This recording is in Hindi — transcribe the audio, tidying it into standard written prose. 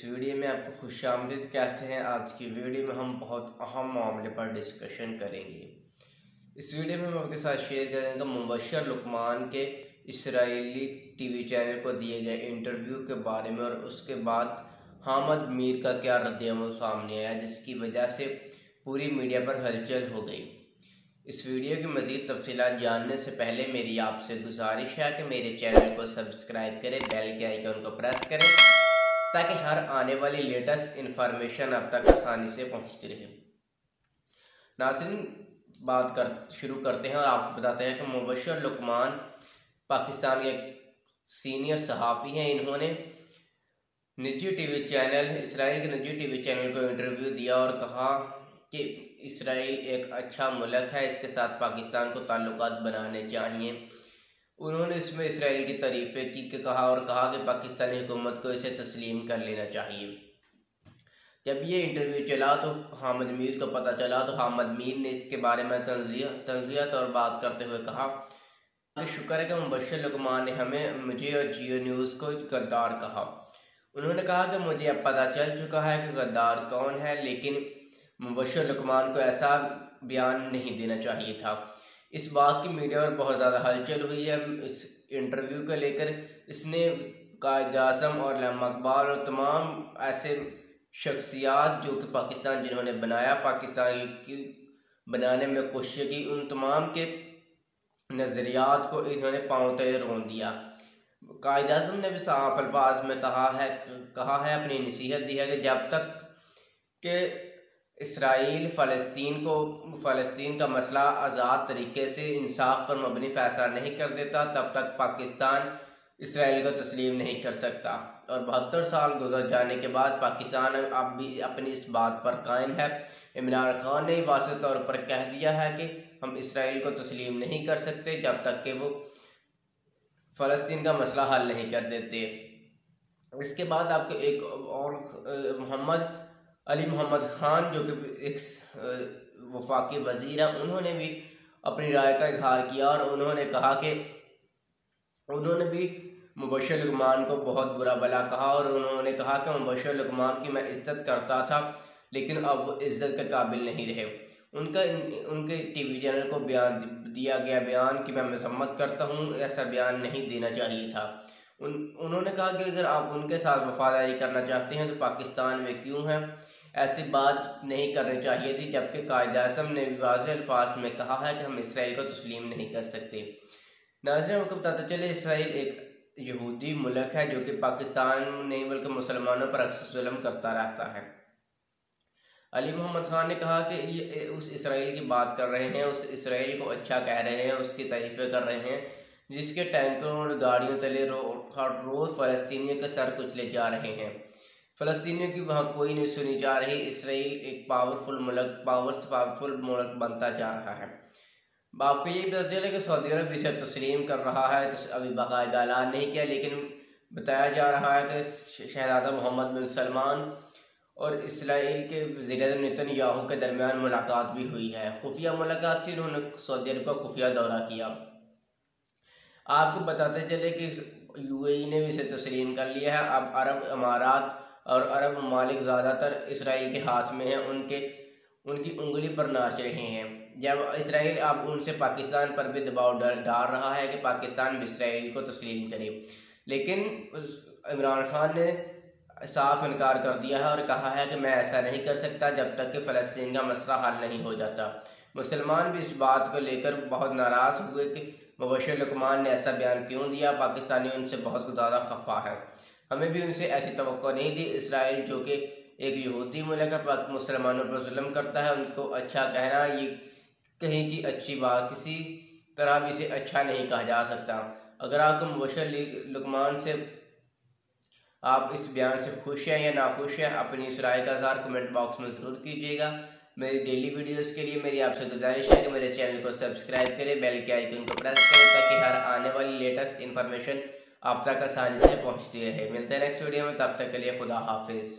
इस वीडियो में आपको खुशामदीद कहते हैं। आज की वीडियो में हम बहुत अहम मामले पर डिस्कशन करेंगे। इस वीडियो में हम आपके साथ शेयर करेंगे मुबशर लुकमान के इसराइली टीवी चैनल को दिए गए इंटरव्यू के बारे में और उसके बाद हामिद मीर का क्या रद्द-ए-अमल सामने आया जिसकी वजह से पूरी मीडिया पर हलचल हो गई। इस वीडियो की मज़ीद तफसीलात जानने से पहले मेरी आपसे गुजारिश है कि मेरे चैनल को सब्सक्राइब करें, बेल के आइकन को प्रेस करें ताकि हर आने वाली लेटेस्ट इंफॉर्मेशन अब तक आसानी से पहुंचती रहे। नाज़रीन, शुरू करते हैं और आपको बताते हैं कि मुबशर लुकमान पाकिस्तान के सीनियर सहाफ़ी हैं। इन्होंने निजी टीवी चैनल इसराइल के निजी टीवी चैनल को इंटरव्यू दिया और कहा कि इसराइल एक अच्छा मुल्क है, इसके साथ पाकिस्तान को ताल्लुकात बनाने चाहिए। उन्होंने इसमें इसराइल की तारीफ़ें की कहा और कहा कि पाकिस्तानी हुकूमत को इसे तस्लीम कर लेना चाहिए। जब ये इंटरव्यू चला तो हामिद मीर को पता चला तो हामिद मीर ने इसके बारे में तंज़िया तौर बात करते हुए कहा कि शुक्र है कि मुबशर लुकमान ने मुझे और जियो न्यूज़ को गद्दार कहा। उन्होंने कहा कि मुझे अब पता चल चुका है कि गद्दार कौन है, लेकिन मुबशर लुकमान को ऐसा बयान नहीं देना चाहिए था। इस बात की मीडिया में बहुत ज़्यादा हलचल हुई है इस इंटरव्यू को लेकर। इसने कायद आज़म और अल्लामा इकबाल और तमाम ऐसे शख्सियात जो कि पाकिस्तान जिन्होंने बनाया, पाकिस्तान की बनाने में कोशिश की, उन तमाम के नज़रियात को इन्होंने पांव तले रोन दिया। कायद आज़म ने भी साफ अल्फाज में कहा है अपनी नसीहत दी है कि जब तक कि इसराइल फ़लस्तीन का मसला आज़ाद तरीके से इंसाफ पर मबनी फ़ैसला नहीं कर देता तब तक पाकिस्तान इसराइल को तस्लीम नहीं कर सकता। और 72 साल गुजर जाने के बाद पाकिस्तान अब भी अपनी इस बात पर कायम है। इमरान खान ने वाज़ेह तौर पर कह दिया है कि हम इसराइल को तस्लीम नहीं कर सकते जब तक कि वो फ़लस्तीन का मसला हल नहीं कर देते। इसके बाद आपको एक और अली मोहम्मद ख़ान जो कि एक वफाकी वज़ीर हैं, उन्होंने भी अपनी राय का इजहार किया और उन्होंने कहा कि उन्होंने भी मुबशर लुकमान को बहुत बुरा भला कहा और उन्होंने कहा कि मुबशर लुकमान की मैं इज़्ज़त करता था लेकिन अब वो इज़्ज़त के काबिल नहीं रहे। उनके टीवी चैनल को दिया गया बयान कि मैं मज़म्मत करता हूँ, ऐसा बयान नहीं देना चाहिए था। उन्होंने कहा कि अगर आप उनके साथ वफादारी करना चाहते हैं तो पाकिस्तान में क्यों हैं, ऐसी बात नहीं करनी चाहिए थी। जबकि कायद आज़म ने वाज़ेह अल्फाज में कहा है कि हम इसराइल को तस्लीम नहीं कर सकते। नाज़रीन, को बताते चले इसराइल एक यहूदी मुल्क है जो कि पाकिस्तान नहीं बल्कि मुसलमानों पर अक्सर जुल्म करता रहता है। अली मोहम्मद ख़ान ने कहा कि ये उस इसराइल की बात कर रहे हैं, उस इसराइल को अच्छा कह रहे हैं, उसकी तारीफ़ें कर रहे हैं जिसके टैंकरों और गाड़ियों तले रोज़ फ़लस्तीनियों के सर कुचले जा रहे हैं। फ़लस्तीनियों की वहाँ कोई नहीं सुनी जा रही। इसराइल एक पावरफुल मुल्क बनता जा रहा है। आपको ये पता चले कि सऊदी अरब इसे तस्लीम कर रहा है, तो अभी बाकायदा ऐलान नहीं किया, लेकिन बताया जा रहा है कि शहज़ादा मोहम्मद बिन सलमान और इसराइल के वज़ीर नेतन्याहू के दरमियान मुलाकात भी हुई है। खुफिया मुलाकात थी, उन्होंने सऊदी अरब का खुफिया दौरा किया। आपको बताते चले कि यूएई ने भी इसे तस्लीम कर लिया है। अब अरब अमारात और अरब ममालिक ज़्यादातर इसराइल के हाथ में हैं, उनकी उंगली पर नाच रहे हैं। जब इसराइल अब उनसे पाकिस्तान पर भी दबाव डाल रहा है कि पाकिस्तान भी इसराइल को तस्लीम करे, लेकिन इमरान खान ने साफ इनकार कर दिया है और कहा है कि मैं ऐसा नहीं कर सकता जब तक कि फ़लस्तीन का मसला हल नहीं हो जाता। मुसलमान भी इस बात को लेकर बहुत नाराज़ हुए कि मुबशर लुकमान ने ऐसा बयान क्यों दिया। पाकिस्तानी उनसे बहुत ज़्यादा खफा है, हमें भी उनसे ऐसी तवक्को नहीं थी। इसराइल जो कि एक यहूदी मुल्क है, मुसलमानों पर जुल्म करता है, उनको अच्छा कहना ये कहीं की अच्छी बात, किसी तरह भी इसे अच्छा नहीं कहा जा सकता। अगर आपको मुबशर लुकमान से आप इस बयान से खुश हैं या नाखुश हैं, अपनी इस राय का इज़हार कमेंट बॉक्स में ज़रूर कीजिएगा। मेरी डेली वीडियोस के लिए मेरी आपसे गुजारिश है कि मेरे चैनल को सब्सक्राइब करें, बेल के आइकन को प्रेस करें ताकि हर आने वाली लेटेस्ट इन्फॉर्मेशन आप तक आसानी से पहुंचती रहे। मिलते हैं नेक्स्ट वीडियो में, तब तक के लिए खुदा हाफिज़।